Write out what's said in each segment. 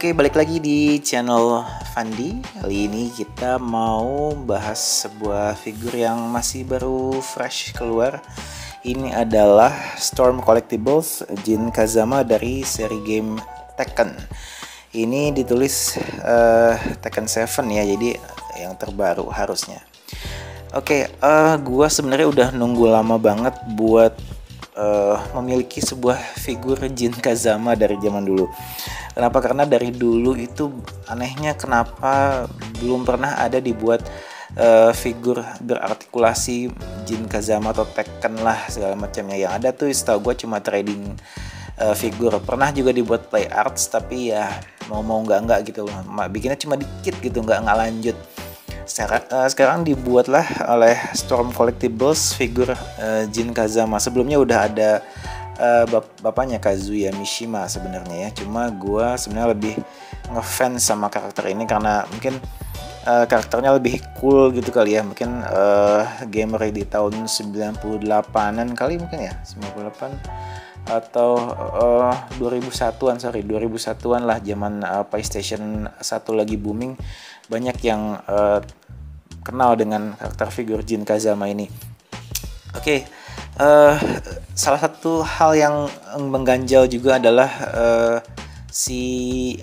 Oke, balik lagi di channel Fandi. Kali ini kita mau bahas sebuah figur yang masih baru fresh keluar. Ini adalah Storm Collectibles Jin Kazama dari seri game Tekken. Ini ditulis Tekken 7 ya, jadi yang terbaru harusnya. Oke, gua sebenarnya udah nunggu lama banget buat memiliki sebuah figur Jin Kazama dari zaman dulu. Kenapa? Karena dari dulu itu anehnya kenapa belum pernah ada dibuat figur berartikulasi Jin Kazama atau Tekken lah segala macamnya. Yang ada tuh setahu gue cuma trading figur. Pernah juga dibuat play arts, tapi ya mau nggak gitu loh. Bikinnya cuma dikit gitu, nggak lanjut. Sekarang dibuatlah oleh Storm Collectibles figur Jin Kazama. Sebelumnya udah ada bapaknya Kazuya Mishima sebenarnya ya. Cuma gue sebenarnya lebih ngefans sama karakter ini karena mungkin karakternya lebih cool gitu kali ya. Mungkin gamer di tahun 98-an kali mungkin ya, 98 atau 2001-an, 2001-an lah, zaman PlayStation 1 lagi booming. Banyak yang kenal dengan karakter figur Jin Kazama ini. Oke, salah satu hal yang mengganjal juga adalah si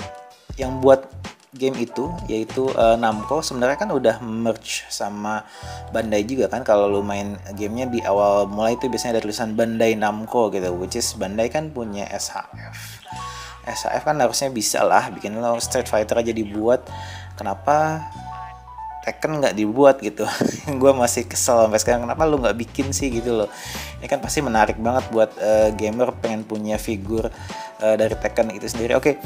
yang buat game itu, yaitu Namco. Sebenarnya kan udah merge sama Bandai juga kan. Kalau lu main gamenya di awal mulai itu biasanya ada tulisan Bandai Namco gitu, which is Bandai kan punya SHF. SHF kan harusnya bisa lah bikin lo Street Fighter aja dibuat. Kenapa Tekken nggak dibuat gitu? Gue masih kesel sampai sekarang, kenapa lu nggak bikin sih gitu loh. Ini kan pasti menarik banget buat gamer pengen punya figur dari Tekken itu sendiri. Oke,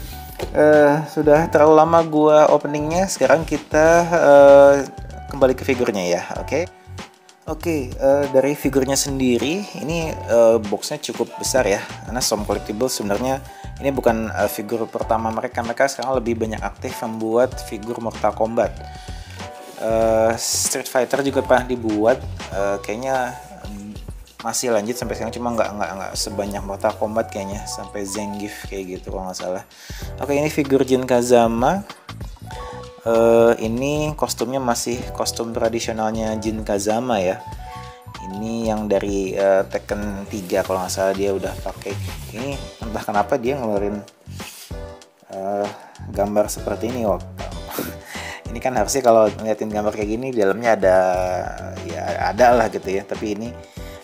sudah terlalu lama gue openingnya. Sekarang kita kembali ke figurnya ya. Oke, dari figurnya sendiri ini boxnya cukup besar ya, karena Storm Collectibles sebenarnya ini bukan figur pertama mereka sekarang lebih banyak aktif membuat figur Mortal Kombat. Street Fighter juga pernah dibuat, kayaknya masih lanjut sampai sekarang, cuma nggak sebanyak Mortal Kombat kayaknya, sampai Zangief kayak gitu kalau nggak salah. Oke, ini figur Jin Kazama. Ini kostumnya masih kostum tradisionalnya Jin Kazama ya. Ini yang dari Tekken 3 kalau nggak salah dia udah pakai. Ini entah kenapa dia ngeluarin gambar seperti ini. Ini kan harusnya kalau ngeliatin gambar kayak gini di dalamnya ada lah gitu ya, tapi ini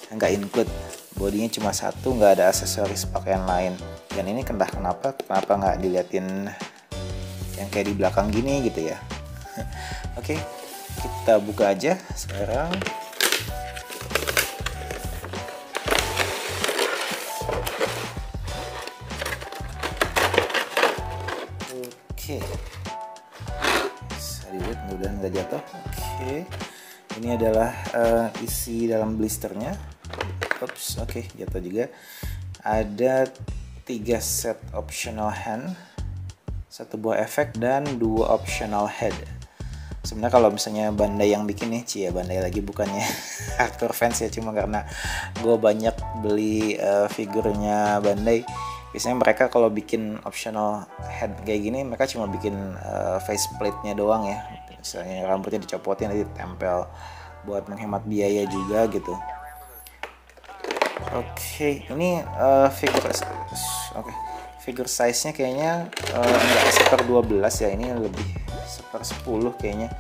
nggak include, bodinya cuma satu, nggak ada aksesoris pakaian lain. Dan ini kenapa nggak diliatin yang kayak di belakang gini gitu ya. Oke, kita buka aja sekarang. Oke, dilihat mudah nggak jatuh. Oke, ini adalah isi dalam blisternya. Oke, jatuh juga. Ada 3 set optional hand, 1 buah efek, dan 2 optional head. Sebenarnya kalau misalnya Bandai yang bikin nih, Bandai lagi bukannya hardcore fans ya, cuma karena gue banyak beli figurnya Bandai. Biasanya mereka kalau bikin optional head kayak gini, mereka cuma bikin faceplate-nya doang ya. Misalnya rambutnya dicopotin, nanti tempel buat menghemat biaya juga gitu. Oke, ini figur size-nya kayaknya enggak 1/12 ya, ini lebih 1/10 kayaknya.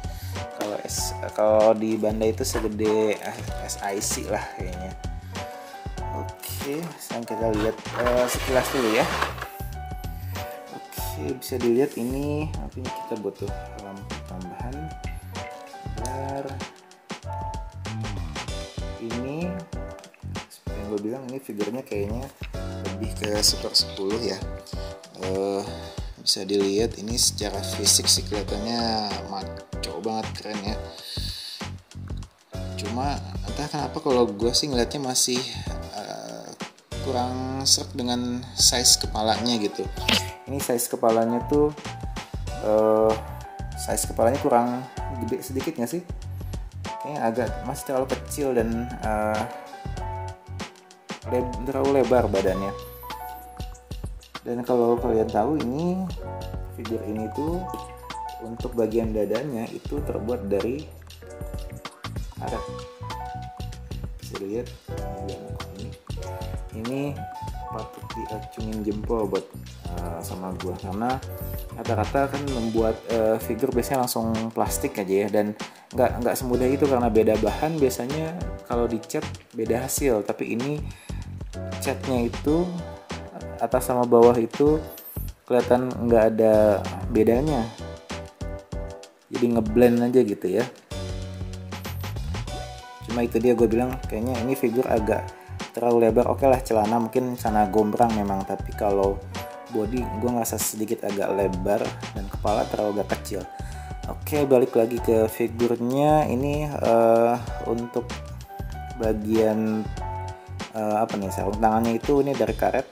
Kalau di Bandai itu segede SIC lah kayaknya. Oke, sekarang kita lihat sekilas dulu ya. Oke, bisa dilihat ini kita butuh lampu tambahan. Ini seperti yang gue bilang, ini figurnya kayaknya lebih ke 1/10 ya. Bisa dilihat ini secara fisik sih kelihatannya maco banget, keren ya. Cuma entah kenapa kalau gue sih ngeliatnya masih kurang serk dengan size kepalanya gitu. Ini size kepalanya tuh kurang gede sedikit nggak sih? Kayaknya agak masih terlalu kecil dan terlalu lebar badannya. Dan kalau kalian tahu, ini figur ini tuh untuk bagian dadanya itu terbuat dari karet. Bisa dilihat ini patut diacungin jempol buat sama gua, karena rata-rata kan membuat figur biasanya langsung plastik aja ya, dan nggak semudah itu karena beda bahan. Biasanya kalau dicat beda hasil, tapi ini catnya itu atas sama bawah itu kelihatan nggak ada bedanya, jadi ngeblend aja gitu ya. Cuma itu dia, gue bilang kayaknya ini figur agak terlalu lebar. Oke lah, celana mungkin celana gombrang memang, tapi kalau body gue ngerasa sedikit agak lebar dan kepala terlalu agak kecil. Oke, balik lagi ke figurnya. Ini untuk bagian sarung tangannya itu ini dari karet.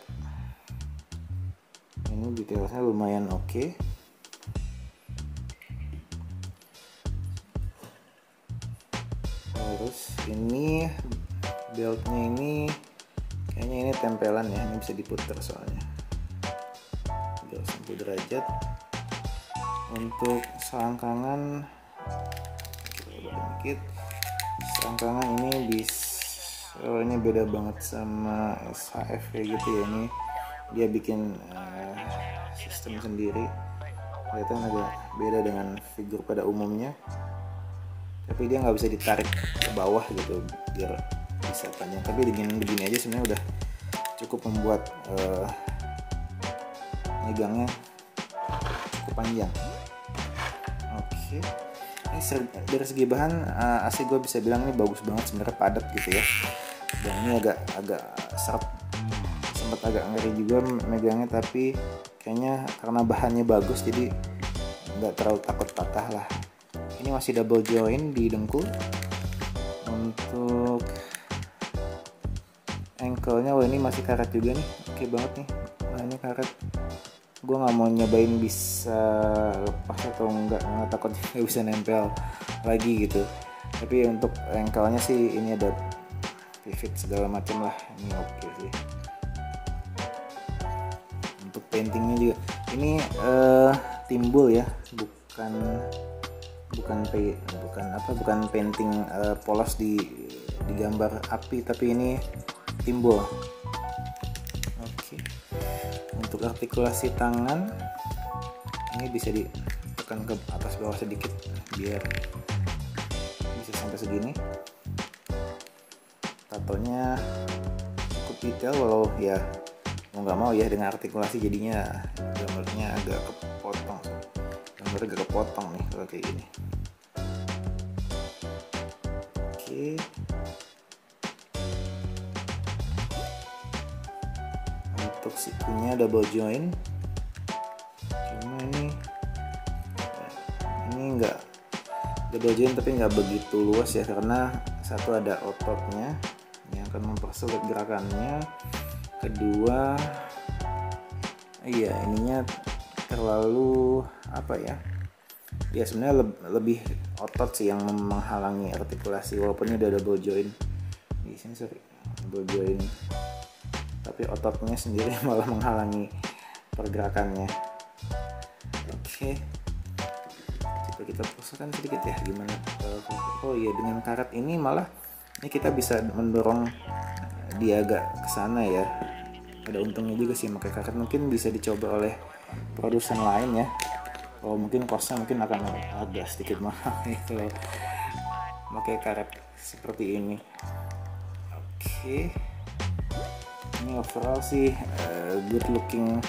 Ini detailnya lumayan oke. Terus ini beltnya ini kayaknya ini tempelan ya, ini bisa diputar soalnya 360 derajat. Untuk selangkangan dikit, selangkangan ini ini beda banget sama SHF kayak gitu ya. Ini dia bikin sistem sendiri, kelihatan agak beda dengan figur pada umumnya, tapi dia nggak bisa ditarik ke bawah gitu biar bisa panjang. Tapi dengan begini aja sebenarnya udah cukup membuat megangnya cukup panjang. Oke, ini dari segi bahan AC gue bisa bilang ini bagus banget sebenarnya, padat gitu ya. Dan ini agak seret, sempat agak ngeri juga megangnya, tapi kayaknya karena bahannya bagus jadi nggak terlalu takut patah lah. Ini masih double joint di dengkul. Untuk ankle-nya, wah ini masih karet juga nih, oke banget nih. Nah ini karet, gue nggak mau nyobain bisa lepas atau enggak, karena takut nggak bisa nempel lagi gitu. Tapi untuk ankle-nya sih ini ada pivot segala macam lah, ini oke sih. Untuk paintingnya juga ini timbul ya, bukan painting polos di gambar api, tapi ini timbul. Oke. Untuk artikulasi tangan ini bisa ditekan ke atas bawah sedikit biar bisa sampai segini. Tatonya cukup detail, walau ya mau nggak mau ya dengan artikulasi jadinya gambarnya agak kepotong. Gambarnya agak kepotong nih kalau kayak gini. Oke. Untuk sikunya double joint. Cuma ini nggak double joint tapi nggak begitu luas ya, karena satu ada ototnya yang akan mempersulit gerakannya. Kedua, ininya terlalu ya sebenarnya lebih otot sih yang menghalangi artikulasi, walaupun ini ada double joint di sini, double joint, tapi ototnya sendiri malah menghalangi pergerakannya. Oke, coba kita pusatkan sedikit ya gimana. Dengan karet ini malah ini kita bisa mendorong dia agak ke sana ya. Ada untungnya juga sih pakai karet, mungkin bisa dicoba oleh produsen lain ya. Kalau mungkin costnya mungkin akan agak sedikit mahal nih kalau pakai karet seperti ini. Oke, ini overall sih good looking,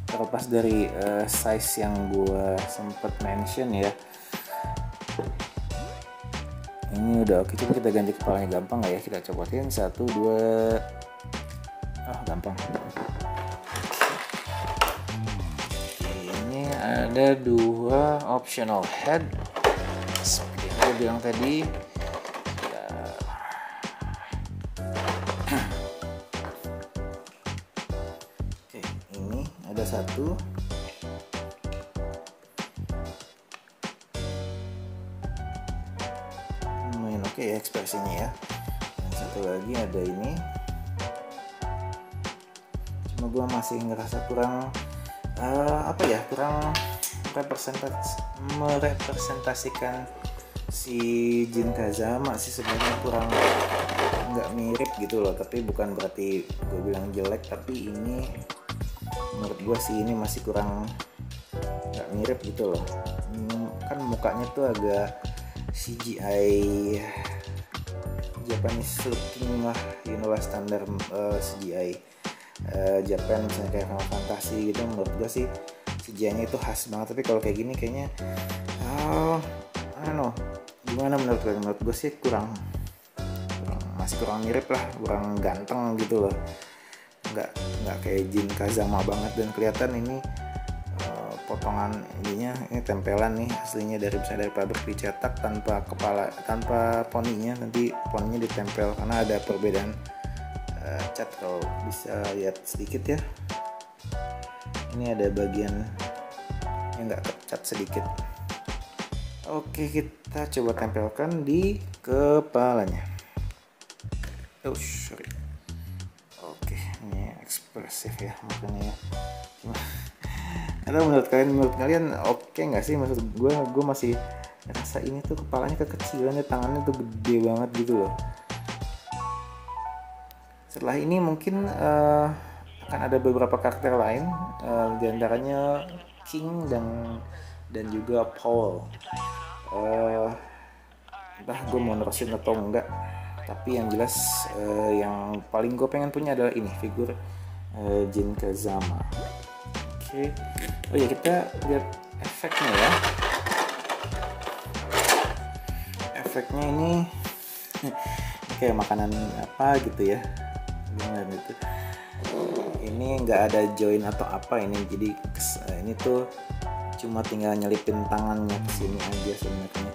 terlepas dari size yang gue sempat mention ya. Ini udah oke, coba kita ganti kepalanya, gampang nggak ya? Kita cobain 1, 2, gampang. Ini ada 2 optional head seperti yang gue bilang tadi. Oke, ini ada 1. Oke ya ekspresinya ya. Dan satu lagi ada ini. Cuma gue masih ngerasa kurang apa ya, kurang merepresentasikan si Jin Kazama sih sebenarnya, kurang nggak mirip gitu loh. Tapi bukan berarti gue bilang jelek, tapi ini menurut gue sih ini masih kurang nggak mirip gitu loh. Kan mukanya tuh agak CGI Japanese looking lah, you know lah, standar CGI Japan misalnya kayak Final Fantasy gitu. Menurut gue sih CGI-nya itu khas banget, tapi kalau kayak gini kayaknya gimana menurut gue? Menurut gue sih masih kurang mirip lah, kurang ganteng gitu loh, nggak kayak Jin Kazama banget. Dan kelihatan ini potongan ininya, ini tempelan nih aslinya dari pabrik dicetak tanpa kepala, tanpa poninya. Nanti poninya ditempel karena ada perbedaan cat, kalau bisa lihat sedikit ya. Ini ada bagian yang nggak kecat sedikit. Oke, kita coba tempelkan di kepalanya. Sorry. Oke, ini ekspresif ya makanya ya. Menurut kalian oke nggak sih? Maksud gue masih ngerasa ini tuh kepalanya kekecilan, tangannya tuh gede banget gitu loh. Setelah ini mungkin akan ada beberapa karakter lain, diantaranya King dan juga Paul. Entah gue mau nerusin atau enggak, tapi yang jelas yang paling gue pengen punya adalah ini, figur Jin Kazama. Oke. Oh ya, kita lihat efeknya ya. Efeknya ini kayak makanan apa gitu ya, gimana gitu. Ini nggak ada join atau apa ini, jadi ini tuh cuma tinggal nyelipin tangannya ke sini aja sebenarnya.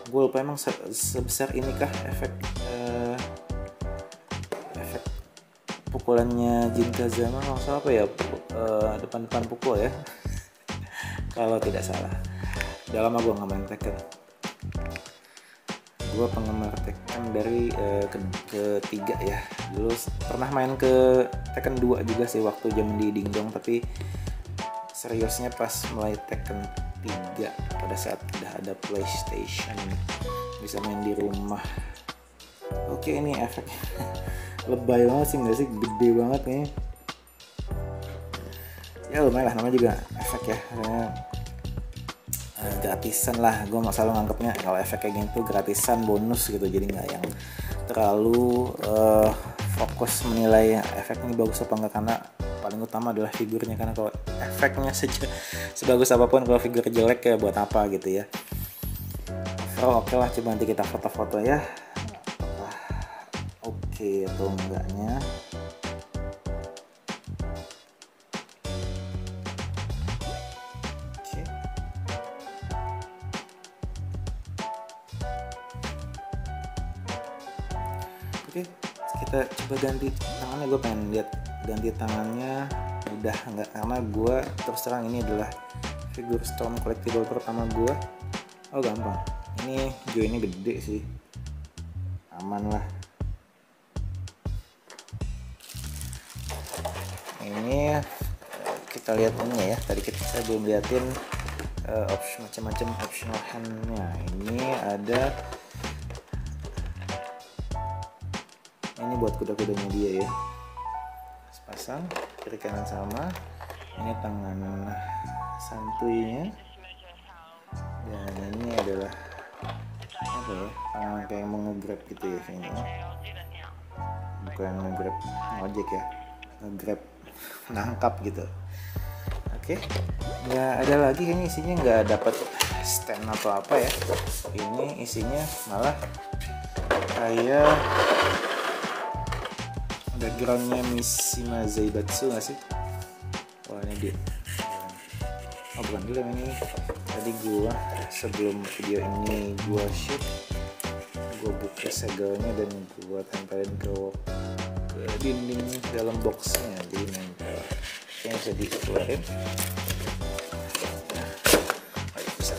Gue lupa emang sebesar inikah efek pukulannya Jin Kazama, nggak salah apa ya, depan pukul ya kalau tidak salah. Udah lama gue nggak main Tekken. Gue penggemar Tekken dari ketiga ya. Dulu pernah main ke Tekken 2 juga sih waktu zaman di Dingdong, tapi seriusnya pas mulai Tekken 3 pada saat udah ada PlayStation, bisa main di rumah. Oke, ini efeknya lebay banget sih, nggak sih, gede banget nih ya. Lumayan lah, namanya juga efek ya, gratisan lah. Gue selalu nganggapnya kalau efek kayak gini tuh gratisan, bonus gitu, jadi nggak yang terlalu fokus menilai efek ini bagus apa enggak, karena paling utama adalah figurnya. Karena kalau efeknya sebagus apapun, kalau figur jelek ya buat apa gitu ya. Oke lah, coba nanti kita foto-foto ya, oke atau enggaknya. Oke, kita coba ganti tangannya. Gue pengen lihat ganti tangannya udah enggak, karena gue terus terang ini adalah figur Storm collectible pertama gue. Oh gampang, ini joinnya gede sih, aman lah. Ini kita lihat ini ya, tadi saya belum liatin macam-macam optional handnya. Ini ada, ini buat kuda-kudanya dia ya, sepasang kiri kanan sama. Ini tangan santuinya, dan ini adalah apa ya, tangan kayak mau nge-grab gitu ya kayaknya, bukan nge-grab ngojek ya, nge-grab nangkap gitu. Oke, nggak ada lagi kayaknya isinya, nggak dapat stand atau apa ya. Ini isinya malah kayak backgroundnya Mishima Zaibatsu nggak sih? Wah ini dia. Oh bukan, dulu ini tadi gua sebelum video ini gua shoot, gua buka segelnya dan gua tempelin ke dinding dalam boxnya, jadi nempel. Kayaknya bisa dikeluarin. Ayo bisa.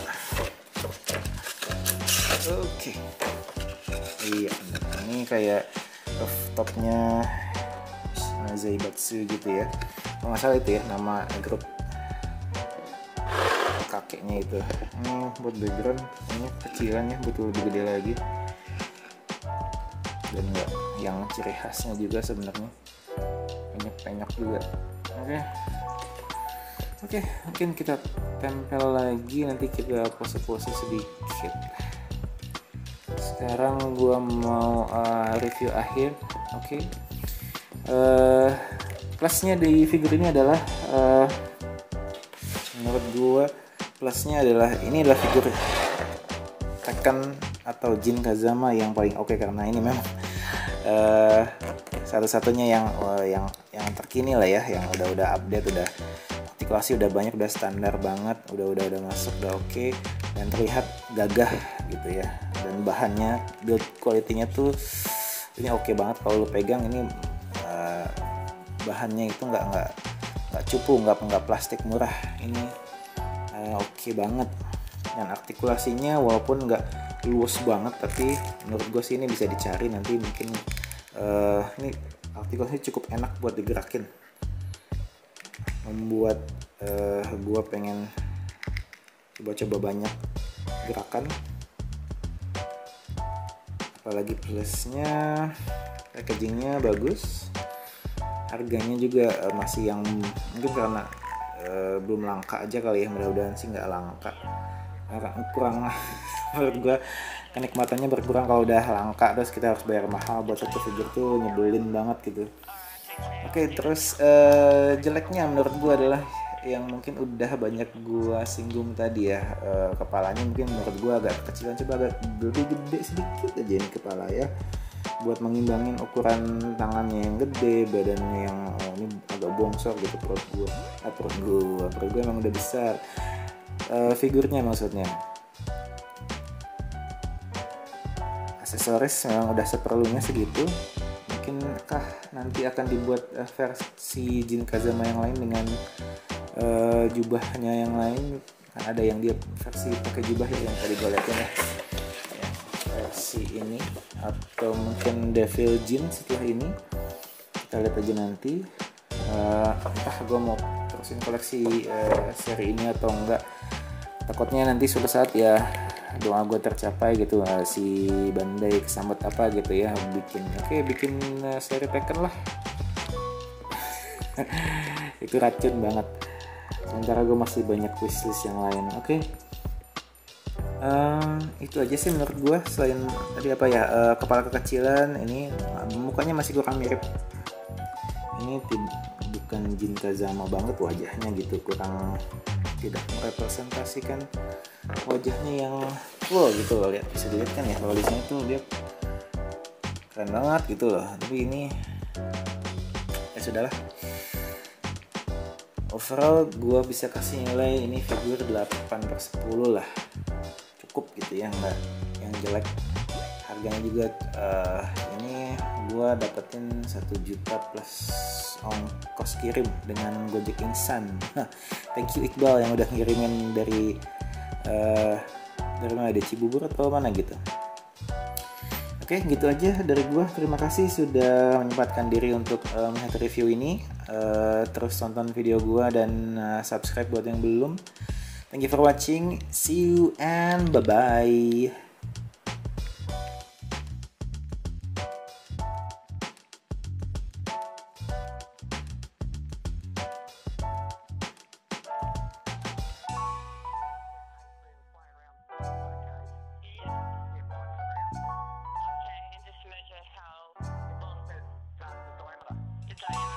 Oke. Iya, ini kayak topnya Zaibatsu gitu ya. Kalau nggak salah itu ya nama grup kakeknya itu. Ini buat background ini kecilannya betul lebih gede lagi, dan nggak yang ciri khasnya juga sebenarnya banyak juga. Oke, mungkin kita tempel lagi, nanti kita pose-pose sedikit. Sekarang gua mau review akhir. Plusnya di figur ini adalah menurut gua plusnya adalah ini adalah figur Tekken atau Jin Kazama yang paling oke, karena ini memang satu-satunya yang terkini lah ya, yang udah update, udah artikulasi udah banyak, udah standar banget, udah masuk, udah oke, dan terlihat gagah gitu ya. Dan bahannya, build quality-nya tuh ini oke banget. Kalau lu pegang ini bahannya itu nggak cupu, nggak plastik murah, ini oke banget. Dan artikulasinya walaupun nggak luas banget, tapi menurut gue sih ini bisa dicari nanti, mungkin ini artikulasinya cukup enak buat digerakin, membuat gue pengen coba banyak gerakan. Apalagi plusnya packagingnya bagus, harganya juga masih yang mungkin karena belum langka aja kali ya, mudah-mudahan sih nggak langka, kurang menurut gue kenikmatannya berkurang kalau udah langka terus kita harus bayar mahal buat satu figur tuh, nyebelin banget gitu. Terus jeleknya menurut gue adalah yang mungkin udah banyak gue singgung tadi ya, kepalanya mungkin menurut gue agak kecilan, coba agak lebih gede sedikit aja ini kepala ya, buat mengimbangin ukuran tangannya yang gede, badannya yang ini agak bongsor gitu. Perut gue emang udah besar, figurnya maksudnya. Aksesoris memang udah seperlunya segitu. Mungkinkah nanti akan dibuat versi Jin Kazama yang lain dengan jubahnya yang lain? Kan ada yang dia versi pakai jubah ya, yang tadi gue liatin ya, versi ini, atau mungkin Devil Jin setelah ini, kita lihat aja nanti. Entah gue mau terusin koleksi seri ini atau enggak. Takutnya nanti suatu saat ya doa gue tercapai gitu, si Bandai kesambet apa gitu ya, bikin seri Tekken lah. Itu racun banget, sementara gue masih banyak wishlist yang lain. Itu aja sih menurut gue. Selain tadi kepala kekecilan, ini mukanya masih kurang mirip, ini bukan Jin Kazama banget wajahnya gitu, kurang tidak merepresentasikan wajahnya yang full gitu loh. Lihat, bisa dilihat kan ya, kalau di sini tuh dia keren banget gitu loh, tapi ini ya sudahlah. Overall gue bisa kasih nilai ini figur 8/10 lah, cukup gitu ya, nggak yang jelek. Harganya juga ini gue dapetin 1 juta plus ongkos kirim dengan Gojek Instan. Thank you Iqbal yang udah ngirimin dari mana, dari Cibubur atau mana gitu. Gitu aja dari gue. Terima kasih sudah menyempatkan diri untuk melihat review ini. Terus tonton video gue dan subscribe buat yang belum. Thank you for watching. See you and bye-bye. Italian